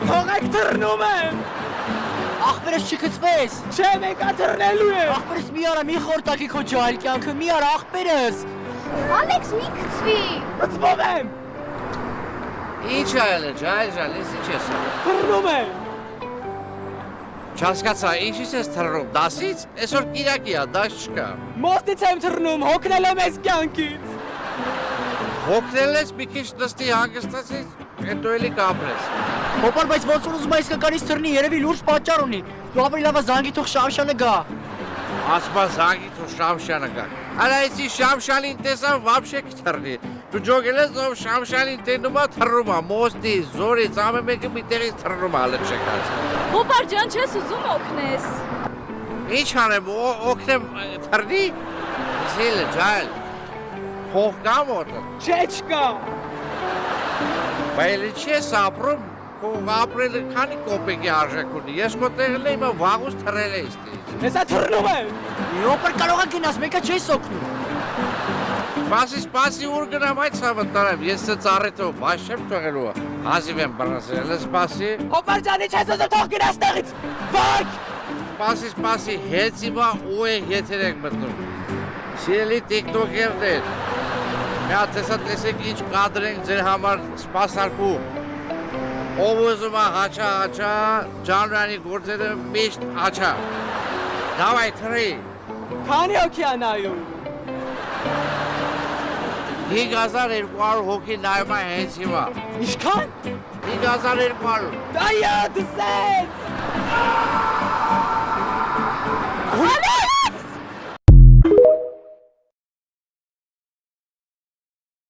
Թողեք թռնում եմ։ Ախպերս չգծվես։ Չէ, մեկա թռնելու է։ Ախպերս մի արա մի խորտակի քո ջահել կյանքը, մի արա ախպերս։ Ալեքս մի գծվի։ Գծվում եմ։ Ինչ այլ է, ջահել, ես ինչ ես։ Թռնում եմ։ Չհասկացա, ինչի՞ց ես թռնում, դասից, այսօր կիրակի է, դաս չկա։ Մոստից եմ թռնում, հոգնել եմ այս կյանքից։ Հոգնել ես մի քիչ նստի հանգստացείς, հետո էլի կապրես։ Հոպար, բայց ոնց որ ուզում այս կականից թռնի, երևի լուրջ պատճառ ունի։ Դու ավելի լավ զանգի թող Շամշյանը գա։ Ասма զանգի թող Շամշյանը գա։ Արա այսի Շամշյանին տեսավ վաբշե կթռնի։ Դու ջոգել ես ով Շամշյանին տենում է թռնում է, մոստի, զորից, ամեն մեկը մի տեղից թռնում է հալը չեկած։ Հոպար ջան, չես ուզում օգնես։ Ինչ անեմ, օգնեմ թռնի։ Զիլը, ջահել, փող կա մոտը։ Չէ, չկա։ Բայց չի ես ապրում, քո ապրելը քանի կոպեկի արժեք ունի։ Ես քո տեղն եմ վաղուց թռել եմ ստից։ Հեսա թռնում եմ։ Հոպար կարող է գնաս, մեկը չես օգնում։ Սպասի ուր գնամ այդ սավը տարեմ, ես սը ծառետով բաշ չեմ թողելու, հազիվ եմ բրնասել, սպասի։ Հոպար ջանի չես ուզում թող գնաս տեղից։ Վայ։ Սպասի, հեց հիմա ու է եթեր եք մտնում։ Սիրելի տիկտոկերներ, մի հատ տեսա տեսեք ինչ կադր ենք ձեր համար սպասարկում։ Ով ուզում է հաչա, Ջանուրյանի գործերը միշտ հաչա։ Դավայ թռի։ Քանի հոգի է նայում։ 5200 հոգի նայում է հենց հիմա։ Ինչքան։ 5200։ Դայա դսեց։ Ալեքս։